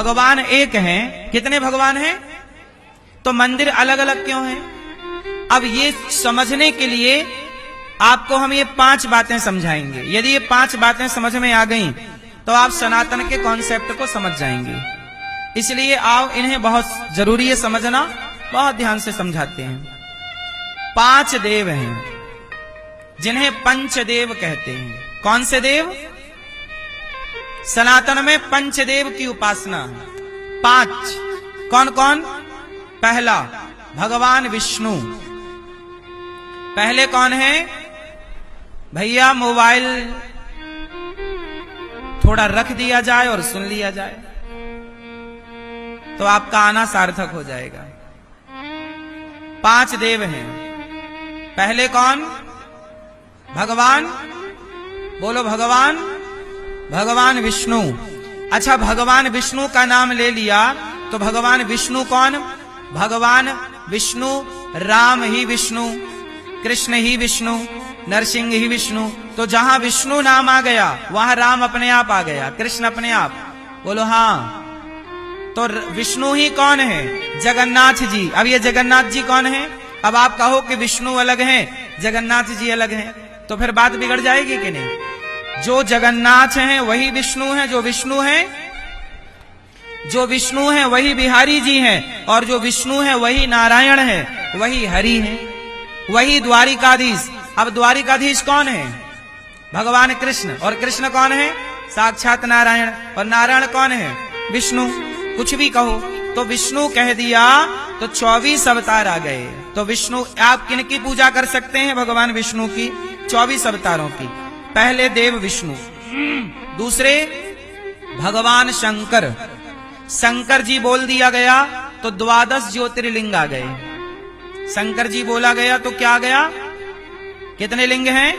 भगवान एक हैं, कितने भगवान हैं? तो मंदिर अलग अलग क्यों हैं? अब ये समझने के लिए आपको हम ये 5 बातें समझाएंगे। यदि ये 5 बातें समझ में आ गईं, तो आप सनातन के कॉन्सेप्ट को समझ जाएंगे। इसलिए आप इन्हें बहुत जरूरी है समझना, बहुत ध्यान से समझाते हैं। 5 देव हैं जिन्हें पंचदेव कहते हैं। कौन से देव? सनातन में पंचदेव की उपासना है। 5 कौन कौन? पहला भगवान विष्णु। पहले कौन है भैया? मोबाइल थोड़ा रख दिया जाए और सुन लिया जाए तो आपका आना सार्थक हो जाएगा। 5 देव हैं। पहले कौन? भगवान, बोलो भगवान। भगवान विष्णु। अच्छा, भगवान विष्णु का नाम ले लिया तो भगवान विष्णु कौन? भगवान विष्णु, राम ही विष्णु, कृष्ण ही विष्णु, नरसिंह ही विष्णु। तो जहां विष्णु नाम आ गया वहां राम अपने आप आ गया, कृष्ण अपने आप। बोलो हाँ। तो विष्णु ही कौन है? जगन्नाथ जी। अब ये जगन्नाथ जी कौन है? अब आप कहो कि विष्णु अलग हैं, जगन्नाथ जी अलग हैं, तो फिर बात बिगड़ जाएगी कि नहीं? जो जगन्नाथ हैं वही विष्णु हैं, जो विष्णु हैं वही बिहारी जी हैं, और जो विष्णु है वही नारायण है, वही हरि है, वही द्वारिकाधीश। अब द्वारिकाधीश कौन है? भगवान कृष्ण। और कृष्ण कौन है? साक्षात नारायण। और नारायण कौन है? विष्णु। कुछ भी कहो तो विष्णु कह दिया तो 24 अवतार आ गए। तो विष्णु, आप किनकी पूजा कर सकते हैं? भगवान विष्णु की, 24 अवतारों की। पहले देव विष्णु। दूसरे भगवान शंकर। शंकर जी बोल दिया गया तो 12 ज्योतिर्लिंग आ गए। शंकर जी बोला गया तो क्या आ गया? कितने लिंग हैं?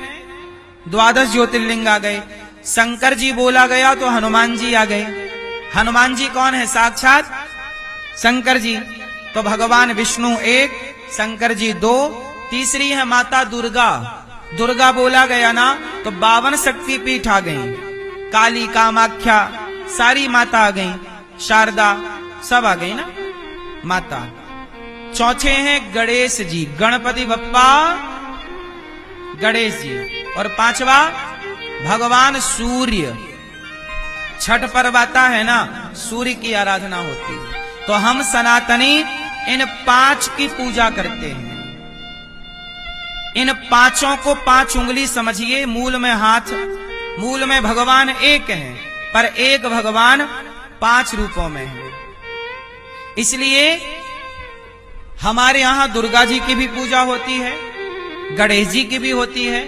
12 ज्योतिर्लिंग आ गए। शंकर जी बोला गया तो हनुमान जी आ गए। हनुमान जी कौन है? साक्षात शंकर जी। तो भगवान विष्णु 1, शंकर जी 2। तीसरी है माता दुर्गा। दुर्गा बोला गया ना तो 52 शक्तिपीठ आ गई। काली, कामाख्या, सारी माता आ गई, शारदा सब आ गई ना माता। चौथे हैं गणेश जी, गणपति बप्पा गणेश जी। और 5वां भगवान सूर्य। छठ पर्व आता है ना, सूर्य की आराधना होती है। तो हम सनातनी इन 5 की पूजा करते हैं। इन 5 को 5 उंगली समझिए, मूल में हाथ। मूल में भगवान एक हैं, पर एक भगवान 5 रूपों में है। इसलिए हमारे यहां दुर्गा जी की भी पूजा होती है, गणेश जी की भी होती है।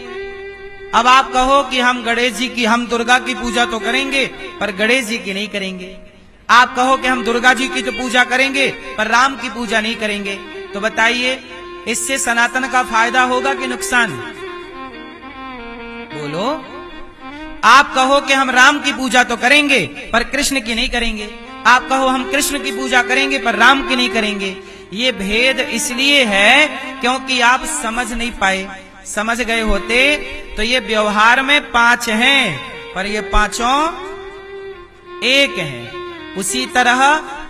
अब आप कहो कि हम गणेश जी की, हम दुर्गा की पूजा तो करेंगे पर गणेश जी की नहीं करेंगे। आप कहो कि हम दुर्गा जी की तो पूजा करेंगे पर राम की पूजा नहीं करेंगे। तो बताइए इससे सनातन का फायदा होगा कि नुकसान? बोलो। आप कहो कि हम राम की पूजा तो करेंगे पर कृष्ण की नहीं करेंगे। आप कहो हम कृष्ण की पूजा करेंगे पर राम की नहीं करेंगे। ये भेद इसलिए है क्योंकि आप समझ नहीं पाए। समझ गए होते तो ये व्यवहार में 5 हैं पर ये 5 एक हैं। उसी तरह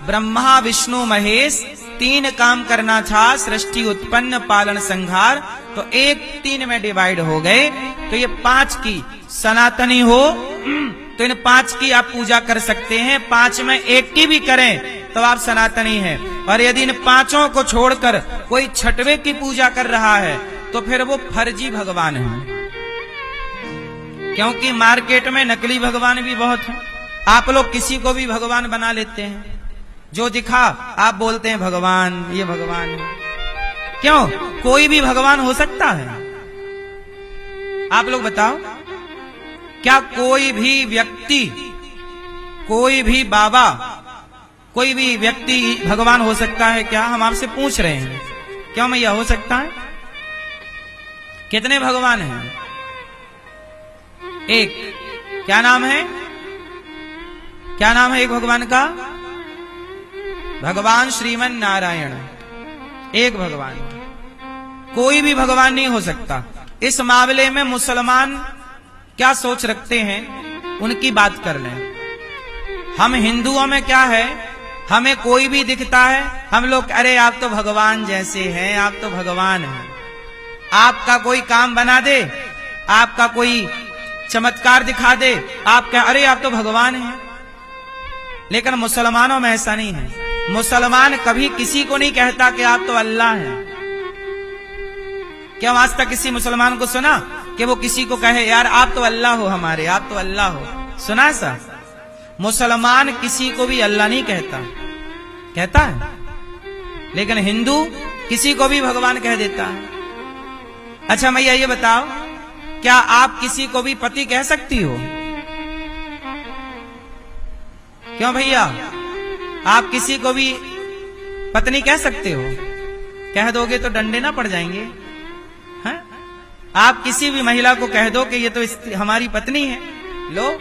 ब्रह्मा विष्णु महेश 3 काम करना था, सृष्टि उत्पन्न पालन संहार, तो 1-3 में डिवाइड हो गए। तो ये 5 की सनातनी हो तो इन 5 की आप पूजा कर सकते हैं। 5 में 1 की भी करें तो आप सनातनी हैं। और यदि इन 5 को छोड़कर कोई 6वें की पूजा कर रहा है तो फिर वो फर्जी भगवान है। क्योंकि मार्केट में नकली भगवान भी बहुत हैं। आप लोग किसी को भी भगवान बना लेते हैं, जो दिखा आप बोलते हैं भगवान, ये भगवान है। क्यों? कोई भी भगवान हो सकता है? आप लोग बताओ, क्या कोई भी व्यक्ति, कोई भी बाबा, कोई भी व्यक्ति भगवान हो सकता है क्या? हम आपसे पूछ रहे हैं, क्यों मैया हो सकता है? कितने भगवान हैं? एक। क्या नाम है? क्या नाम है एक भगवान का? भगवान श्रीमन नारायण। एक भगवान, कोई भी भगवान नहीं हो सकता। इस मामले में मुसलमान क्या सोच रखते हैं उनकी बात कर लें। हम हिंदुओं में क्या है, हमें कोई भी दिखता है, हम लोग अरे आप तो भगवान जैसे हैं, आप तो भगवान हैं। आपका कोई काम बना दे, आपका कोई चमत्कार दिखा दे, आप क्या अरे आप तो भगवान हैं। लेकिन मुसलमानों में ऐसा नहीं है। मुसलमान कभी किसी को नहीं कहता कि आप तो अल्लाह हैं। क्या आज तक किसी मुसलमान को सुना कि वो किसी को कहे यार आप तो अल्लाह हो हमारे, आप तो अल्लाह हो? सुना ऐसा? मुसलमान किसी को भी अल्लाह नहीं कहता, कहता है? लेकिन हिंदू किसी को भी भगवान कह देता है। अच्छा भैया ये बताओ, क्या आप किसी को भी पति कह सकती हो? क्यों भैया, आप किसी को भी पत्नी कह सकते हो? कह दोगे तो डंडे ना पड़ जाएंगे? हैं? आप किसी भी महिला को कह दो कि ये तो हमारी पत्नी है, लो।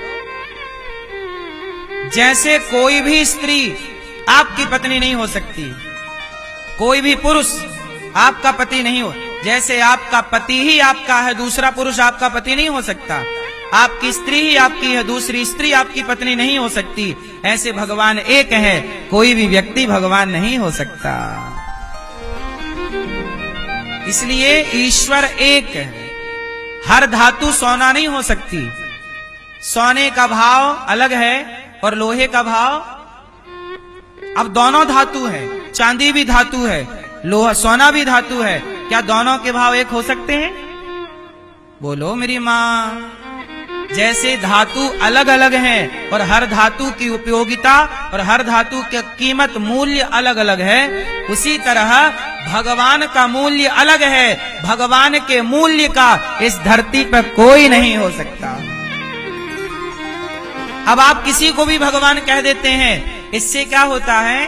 जैसे कोई भी स्त्री आपकी पत्नी नहीं हो सकती, कोई भी पुरुष आपका पति नहीं हो, जैसे आपका पति ही आपका है, दूसरा पुरुष आपका पति नहीं हो सकता। आपकी स्त्री ही आपकी है, दूसरी स्त्री आपकी पत्नी नहीं हो सकती। ऐसे भगवान एक है, कोई भी व्यक्ति भगवान नहीं हो सकता। इसलिए ईश्वर एक है। हर धातु सोना नहीं हो सकती। सोने का भाव अलग है और लोहे का भाव, अब दोनों धातु है, चांदी भी धातु है, लोहा सोना भी धातु है, क्या दोनों के भाव एक हो सकते हैं? बोलो मेरी मां। जैसे धातु अलग अलग हैं और हर धातु की उपयोगिता और हर धातु की कीमत मूल्य अलग अलग है, उसी तरह भगवान का मूल्य अलग है। भगवान के मूल्य का इस धरती पर कोई नहीं हो सकता। अब आप किसी को भी भगवान कह देते हैं, इससे क्या होता है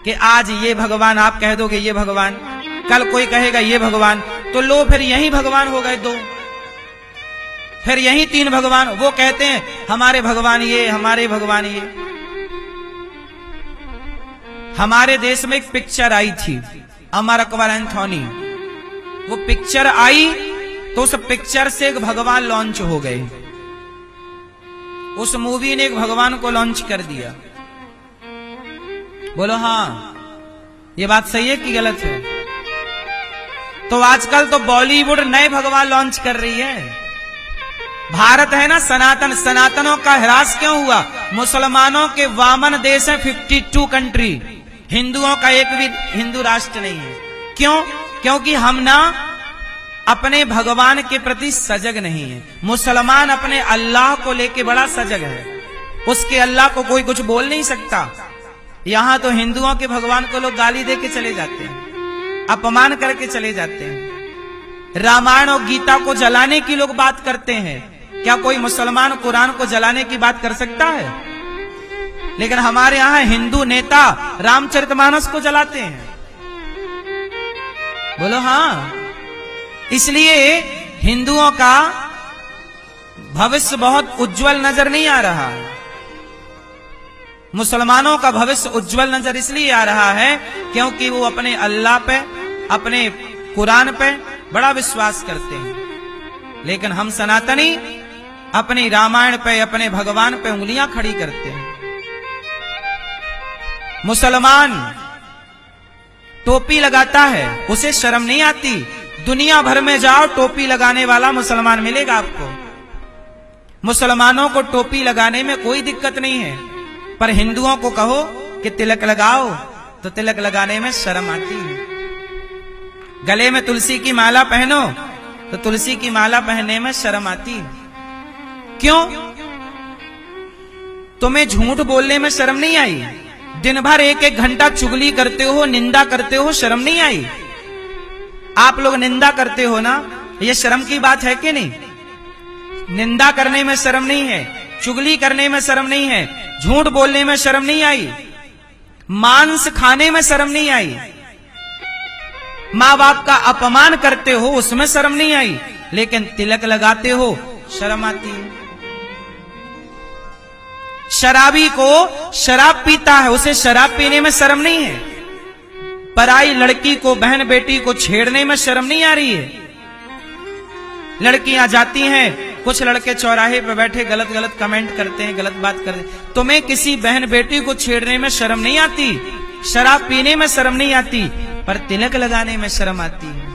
कि आज ये भगवान आप कह दोगे ये भगवान, कल कोई कहेगा ये भगवान, तो लो फिर यही भगवान हो गए दो, फिर यही तीन भगवान। वो कहते हैं हमारे भगवान ये, हमारे भगवान ये। हमारे देश में एक पिक्चर आई थी, अमर अकबर एंथोनी। वो पिक्चर आई तो उस पिक्चर से एक भगवान लॉन्च हो गए। उस मूवी ने एक भगवान को लॉन्च कर दिया। बोलो हाँ, ये बात सही है कि गलत है? तो आजकल तो बॉलीवुड नए भगवान लॉन्च कर रही है। भारत है ना सनातन, सनातनों का ह्रास क्यों हुआ? मुसलमानों के वामन देश है 52 कंट्री, हिंदुओं का एक भी हिंदू राष्ट्र नहीं है। क्यों? क्योंकि हम ना अपने भगवान के प्रति सजग नहीं है। मुसलमान अपने अल्लाह को लेके बड़ा सजग है, उसके अल्लाह को कोई कुछ बोल नहीं सकता। यहां तो हिंदुओं के भगवान को लोग गाली दे के चले जाते हैं, अपमान करके चले जाते हैं। रामायण और गीता को जलाने की लोग बात करते हैं, क्या कोई मुसलमान कुरान को जलाने की बात कर सकता है? लेकिन हमारे यहां हिंदू नेता रामचरितमानस को जलाते हैं। बोलो हाँ। इसलिए हिंदुओं का भविष्य बहुत उज्जवल नजर नहीं आ रहा है। मुसलमानों का भविष्य उज्जवल नजर इसलिए आ रहा है क्योंकि वो अपने अल्लाह पे, अपने कुरान पे बड़ा विश्वास करते हैं। लेकिन हम सनातनी अपनी रामायण पे, अपने भगवान पे उंगलियां खड़ी करते हैं। मुसलमान टोपी लगाता है, उसे शर्म नहीं आती। दुनिया भर में जाओ, टोपी लगाने वाला मुसलमान मिलेगा आपको। मुसलमानों को टोपी लगाने में कोई दिक्कत नहीं है, पर हिंदुओं को कहो कि तिलक लगाओ तो तिलक लगाने में शर्म आती है। गले में तुलसी की माला पहनो तो तुलसी की माला पहनने में शर्म आती है। क्यों? तुम्हें झूठ बोलने में शर्म नहीं आई? दिन भर एक एक घंटा चुगली करते हो, निंदा करते हो, शर्म नहीं आई? आप लोग निंदा करते हो ना, ये शर्म की बात है कि नहीं? निंदा करने में शर्म नहीं है, चुगली करने में शर्म नहीं है, झूठ बोलने में शर्म नहीं आई, मांस खाने में शर्म नहीं आई, मां बाप का अपमान करते हो उसमें शर्म नहीं आई, लेकिन तिलक लगाते हो शर्म आती है। शराबी को शराब पीता है, उसे शराब पीने में शर्म नहीं है। पराई लड़की को, बहन बेटी को छेड़ने में शर्म नहीं आ रही है। लड़कियां जाती हैं कुछ लड़के चौराहे पे बैठे गलत गलत कमेंट करते हैं, गलत बात करते हैं। तुम्हें किसी बहन बेटी को छेड़ने में शर्म नहीं आती, शराब पीने में शर्म नहीं आती, पर तिलक लगाने में शर्म आती है।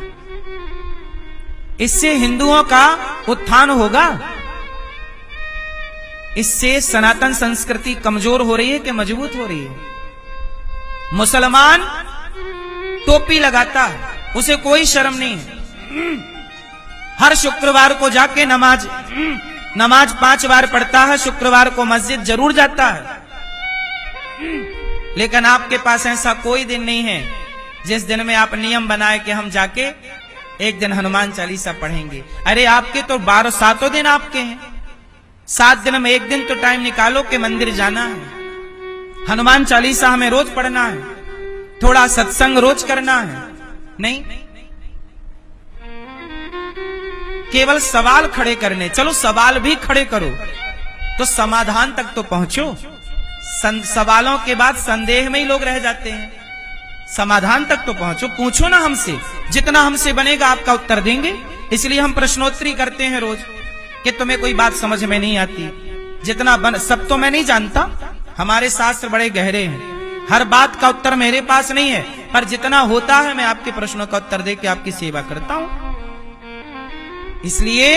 इससे हिंदुओं का उत्थान होगा? इससे सनातन संस्कृति कमजोर हो रही है कि मजबूत हो रही है? मुसलमान टोपी लगाता है, उसे कोई शर्म नहीं है। हर शुक्रवार को जाके नमाज 5 बार पढ़ता है, शुक्रवार को मस्जिद जरूर जाता है। लेकिन आपके पास ऐसा कोई दिन नहीं है जिस दिन में आप नियम बनाए कि हम जाके एक दिन हनुमान चालीसा पढ़ेंगे। अरे आपके तो 7 दिन आपके हैं, 7 दिन में एक दिन तो टाइम निकालो कि मंदिर जाना है, हनुमान चालीसा हमें रोज पढ़ना है, थोड़ा सत्संग रोज करना है। नहीं, केवल सवाल खड़े करने, चलो सवाल भी खड़े करो तो समाधान तक तो पहुंचो। सवालों के बाद संदेह में ही लोग रह जाते हैं। समाधान तक तो पहुंचो, पूछो ना हमसे, जितना हमसे बनेगा आपका उत्तर देंगे। इसलिए हम प्रश्नोत्तरी करते हैं रोज कि तुम्हें कोई बात समझ में नहीं आती, जितना सब तो मैं नहीं जानता, हमारे शास्त्र बड़े गहरे हैं, हर बात का उत्तर मेरे पास नहीं है, पर जितना होता है मैं आपके प्रश्नों का उत्तर दे के आपकी सेवा करता हूं। इसलिए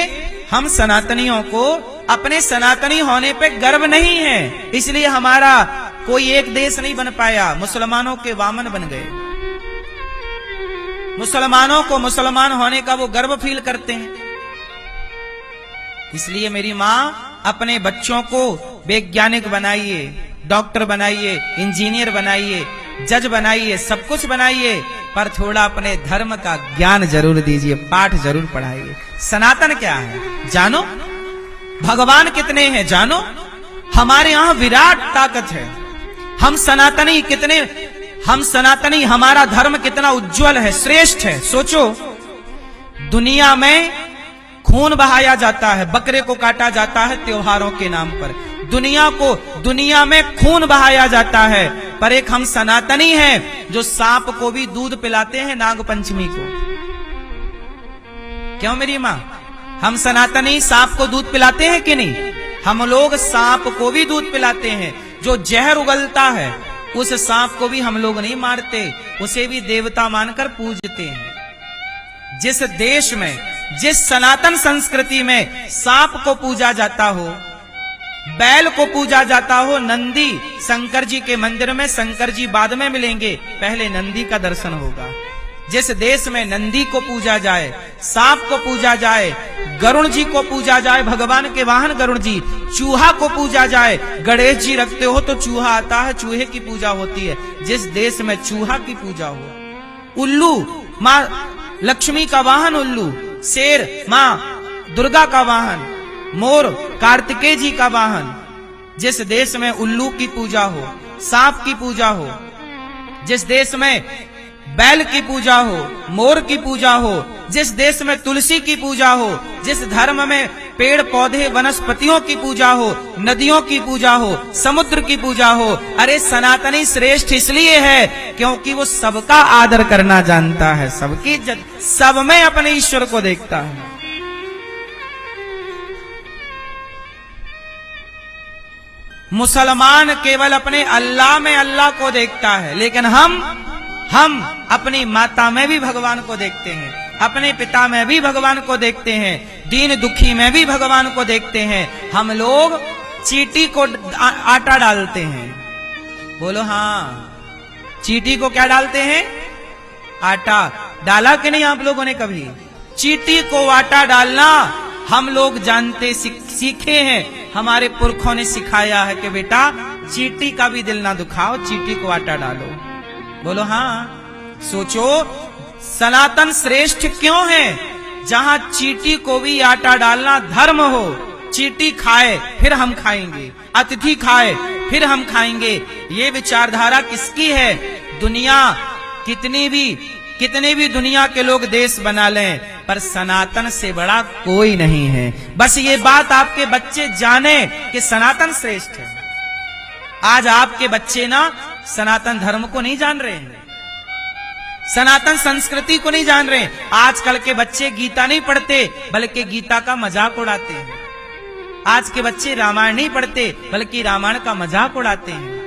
हम सनातनियों को अपने सनातनी होने पे गर्व नहीं है, इसलिए हमारा कोई एक देश नहीं बन पाया। मुसलमानों के वामन बन गए, मुसलमानों को मुसलमान होने का वो गर्व फील करते हैं। इसलिए मेरी मां, अपने बच्चों को वैज्ञानिक बनाइए, डॉक्टर बनाइए, इंजीनियर बनाइए, जज बनाइए, सब कुछ बनाइए, पर थोड़ा अपने धर्म का ज्ञान जरूर दीजिए, पाठ जरूर पढ़ाइए। सनातन क्या है जानो, भगवान कितने हैं जानो, हमारे यहां विराट ताकत है। हम सनातनी हमारा धर्म कितना उज्जवल है, श्रेष्ठ है। सोचो, दुनिया में खून बहाया जाता है, बकरे को काटा जाता है त्योहारों के नाम पर, दुनिया में खून बहाया जाता है, पर एक हम सनातनी हैं जो सांप को भी दूध पिलाते हैं नाग पंचमी को। क्यों मेरी मां, हम सनातनी सांप को दूध पिलाते हैं कि नहीं? हम लोग सांप को भी दूध पिलाते हैं। जो जहर उगलता है उस सांप को भी हम लोग नहीं मारते, उसे भी देवता मानकर पूजते हैं। जिस देश में, जिस सनातन संस्कृति में सांप को पूजा जाता हो, बैल को पूजा जाता हो, नंदी शंकर जी के मंदिर में, शंकर जी बाद में मिलेंगे, पहले नंदी का दर्शन होगा। जिस देश में नंदी को पूजा जाए, सांप को पूजा जाए, गरुण जी को पूजा जाए, भगवान के वाहन गरुण जी, चूहा को पूजा जाए, गणेश जी रखते हो तो चूहा आता है, चूहे की पूजा होती है। जिस देश में चूहा की पूजा हो, उल्लू माँ लक्ष्मी का वाहन उल्लू, शेर माँ दुर्गा का वाहन, मोर कार्तिकेय जी का वाहन। जिस देश में उल्लू की पूजा हो, सांप की पूजा हो, जिस देश में बैल की पूजा हो, मोर की पूजा हो, जिस देश में तुलसी की पूजा हो, जिस धर्म में पेड़ पौधे वनस्पतियों की पूजा हो, नदियों की पूजा हो, समुद्र की पूजा हो, अरे सनातनी श्रेष्ठ इसलिए है क्योंकि वो सबका आदर करना जानता है, सबकी इज्जत, सब में अपने ईश्वर को देखता है। मुसलमान केवल अपने अल्लाह में अल्लाह को देखता है, लेकिन हम अपनी माता में भी भगवान को देखते हैं, अपने पिता में भी भगवान को देखते हैं, दीन दुखी में भी भगवान को देखते हैं। हम लोग चींटी को आटा डालते हैं, बोलो हाँ, चींटी को क्या डालते हैं? आटा। डाला कि नहीं आप लोगों ने कभी? चींटी को आटा डालना हम लोग जानते, सीखे हैं, हमारे पुरखों ने सिखाया है कि बेटा चींटी का भी दिल ना दुखाओ, चींटी को आटा डालो, बोलो हाँ। सोचो सनातन श्रेष्ठ क्यों है? जहां चींटी को भी आटा डालना धर्म हो, चींटी खाए फिर हम खाएंगे, अतिथि खाए फिर हम खाएंगे, ये विचारधारा किसकी है? दुनिया कितनी भी दुनिया के लोग देश बना लें, पर सनातन से बड़ा कोई नहीं है। बस ये बात आपके बच्चे जाने कि सनातन श्रेष्ठ है। आज आपके बच्चे ना सनातन धर्म को नहीं जान रहे हैं, सनातन संस्कृति को नहीं जान रहे हैं। आजकल के बच्चे गीता नहीं पढ़ते, बल्कि गीता का मजाक उड़ाते हैं। आज के बच्चे रामायण नहीं पढ़ते बल्कि रामायण का मजाक उड़ाते हैं।